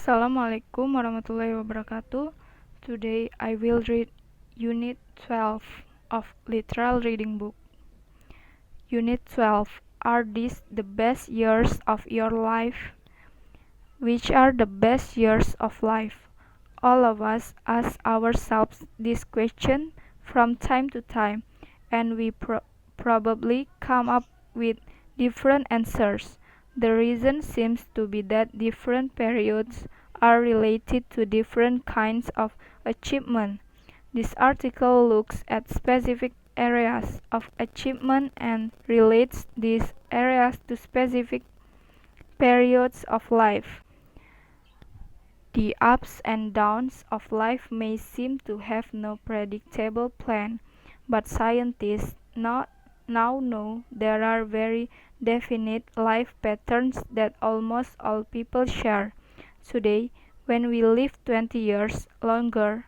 Assalamualaikum warahmatullahi wabarakatuh. Today I will read Unit 12 of Literal Reading Book. Unit 12. Are these the best years of your life? Which are the best years of life? All of us ask ourselves this question from time to time, and we probably come up with different answers. The reason seems to be that different periods are related to different kinds of achievement. This article looks at specific areas of achievement and relates these areas to specific periods of life. The ups and downs of life may seem to have no predictable plan, but scientists now know there are very definite life patterns that almost all people share. Today, when we live 20 years longer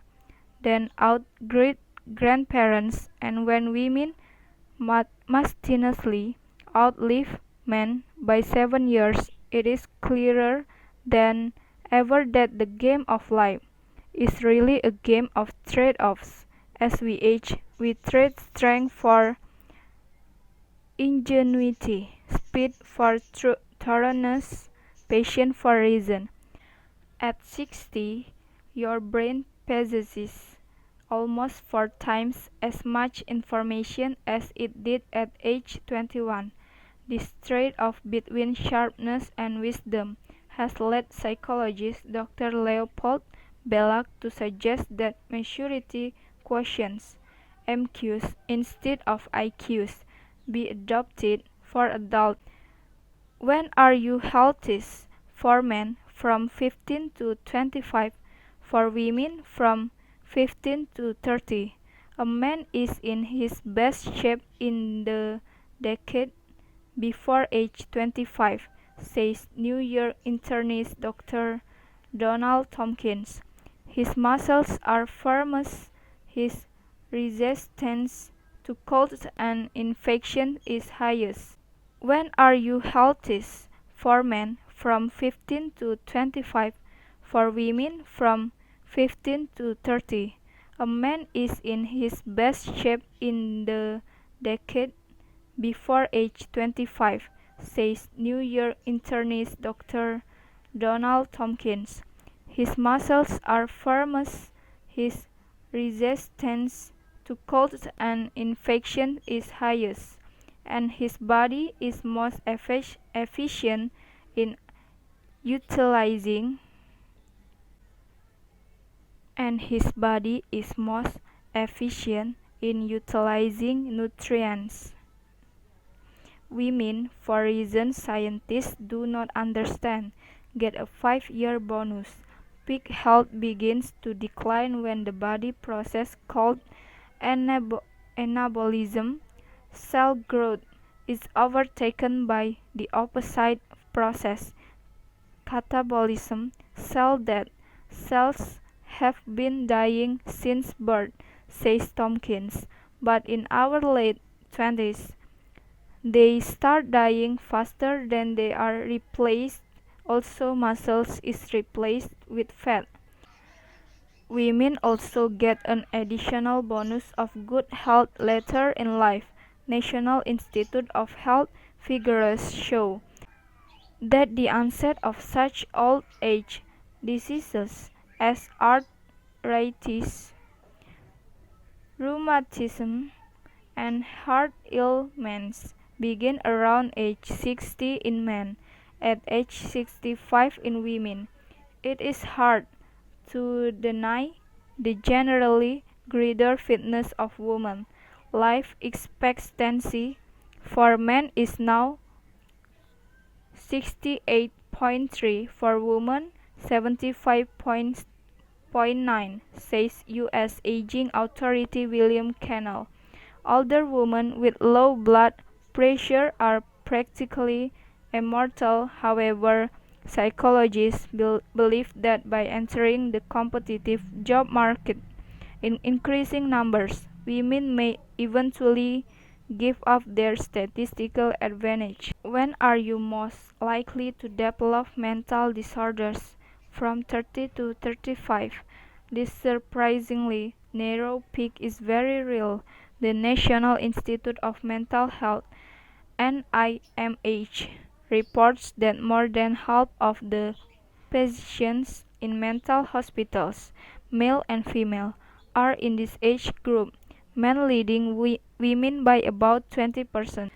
than our great-grandparents, and when women mysteriously outlive men by 7 years, it is clearer than ever that the game of life is really a game of trade-offs. As we age, we trade strength for ingenuity, speed for thoroughness, patience for reason. At 60, your brain possesses almost 4 times as much information as it did at age 21. This trade-off between sharpness and wisdom has led psychologist Dr. Leopold Belak to suggest that maturity quotients (MQs) instead of IQs be adopted for adults. When are you healthiest? For men, from 15 to 25. For women, from 15 to 30. A man is in his best shape in the decade before age 25, says New York internist Dr. Donald Tompkins. His muscles are firmest, his resistance to colds and infection is highest. When are you healthiest? For men, from 15 to 25. For women, from 15 to 30. A man is in his best shape in the decade before age 25, says New York internist Dr. Donald Tompkins. His muscles are firmest, his resistance to colds and infection is highest, and his body is most efficient in utilizing nutrients. Women, for reasons scientists do not understand, get a 5-year bonus. Peak health begins to decline when the body process called anabolism, cell growth, is overtaken by the opposite process, catabolism, cell death. Cells have been dying since birth, says Tompkins, but in our late 20s, they start dying faster than they are replaced. Also, muscles is replaced with fat. Women also get an additional bonus of good health later in life. National Institute of Health figures show that the onset of such old age diseases as arthritis, rheumatism, and heart ailments begin around age 60 in men, at age 65 in women. It is hard to deny the generally greater fitness of women. Life expectancy for men is now 68.3, for women 75.9, says U.S. Aging Authority William Cannell. Older women with low blood pressure are practically immortal. However, psychologists believe that by entering the competitive job market in increasing numbers, women may eventually give up their statistical advantage. When are you most likely to develop mental disorders? from 30 to 35. This surprisingly narrow peak is very real. The National Institute of Mental Health (NIMH) reports that more than half of the patients in mental hospitals, male and female, are in this age group, men leading women by about 20%.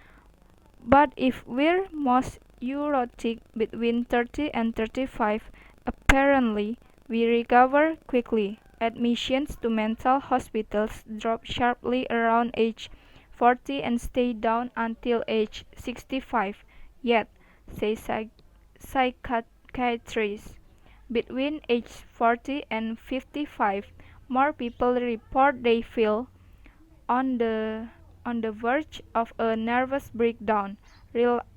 But if we're most neurotic between 30 and 35, apparently we recover quickly. Admissions to mental hospitals drop sharply around age 40 and stay down until age 65. Yet, say psychiatrists, between age 40 and 55, more people report they feel on the on the verge of a nervous breakdown.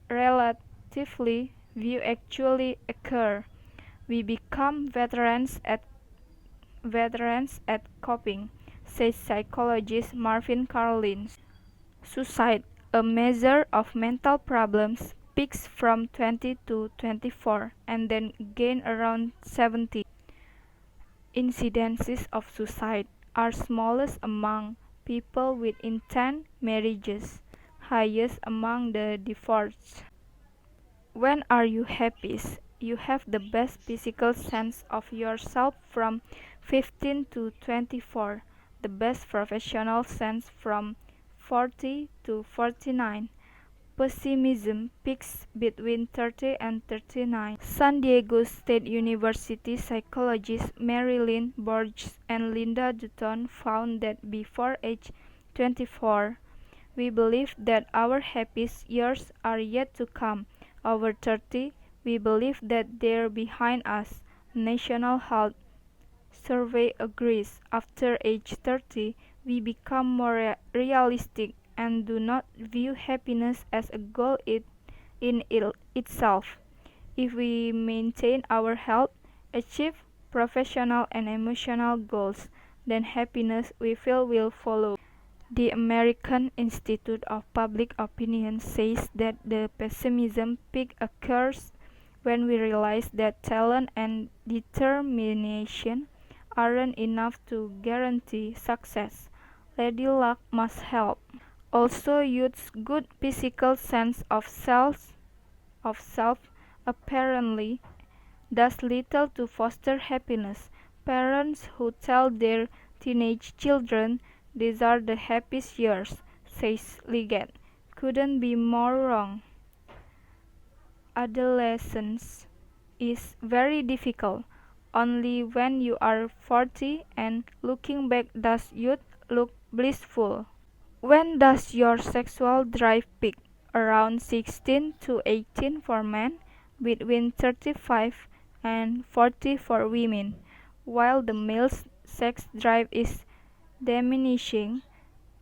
Relatively few actually occur. We become veterans at coping, says psychologist Marvin Carlins. Suicide, a measure of mental problems, peaks from 20 to 24 and then again around 70. Incidences of suicide are smallest among people with intent marriages, highest among the divorced. When are you happiest? You have the best physical sense of yourself from 15 to 24, the best professional sense from 40 to 49. Pessimism peaks between 30 and 39. San Diego State University psychologists Marilyn Borges and Linda Dutton found that before age 24, we believe that our happiest years are yet to come. Over 30, we believe that they're behind us. National Health Survey agrees. After age 30, we become more realistic and do not view happiness as a goal in itself. If we maintain our health, achieve professional and emotional goals, then happiness we feel will follow. The American Institute of Public Opinion says that the pessimism peak occurs when we realize that talent and determination aren't enough to guarantee success. Lady Luck must help. Also, youth's good physical sense of self apparently does little to foster happiness. Parents who tell their teenage children these are the happiest years, says Liggett, couldn't be more wrong. Adolescence is very difficult. Only when you are 40 and looking back does youth look blissful. When does your sexual drive peak? Around 16 to 18 for men, between 35 and 40 for women. While the male's sex drive is diminishing,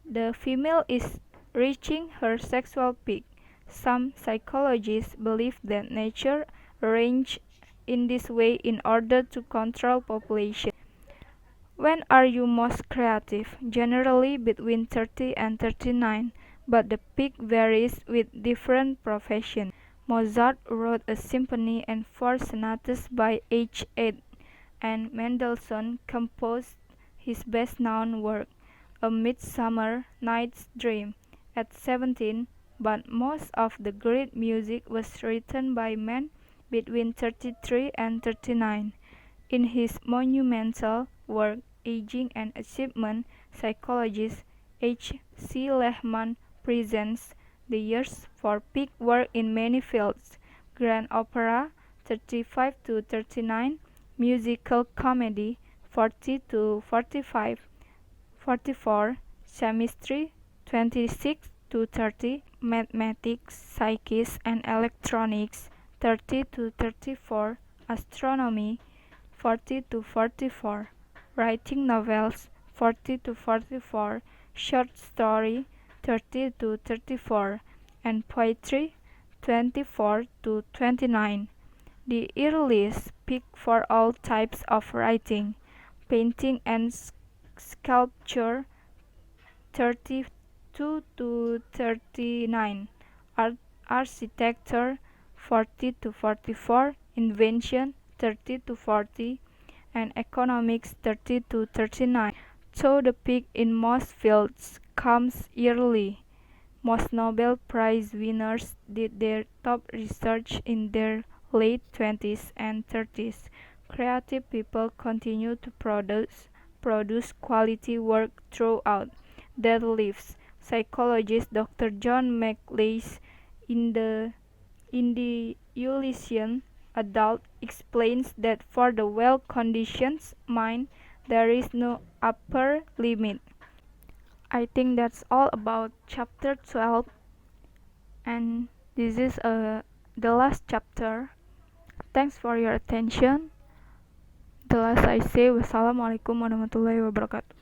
the female is reaching her sexual peak. Some psychologists believe that nature arranged in this way in order to control population. When are you most creative? Generally between 30 and 39, but the peak varies with different professions. Mozart wrote a symphony and four sonatas by age 8, and Mendelssohn composed his best-known work, A Midsummer Night's Dream, at 17, but most of the great music was written by men between 33 and 39. In his monumental work Aging and Achievement, psychologist H. C. Lehman presents the years for peak work in many fields: grand opera 35 to 39, musical comedy 40 to 45, 44, chemistry 26 to 30, mathematics, psychics and electronics 30 to 34, astronomy 40 to 44, writing novels 40 to 44, short story 30 to 34, and poetry 24 to 29. The earliest peak for all types of writing, painting and sculpture 32 to 39, architecture 40 to 44, invention 30 to 40, and economics 30 to 39. So the peak in most fields comes early. Most Nobel Prize winners did their top research in their late 20s and 30s. Creative people continue to produce quality work throughout their lives. Psychologist Dr. John McLeish in the Ulysses Adult explains that for the well-conditioned mind, there is no upper limit. I think that's all about chapter 12, and this is the last chapter. Thanks for your attention. The last I say, wassalamualaikum warahmatullahi wabarakatuh.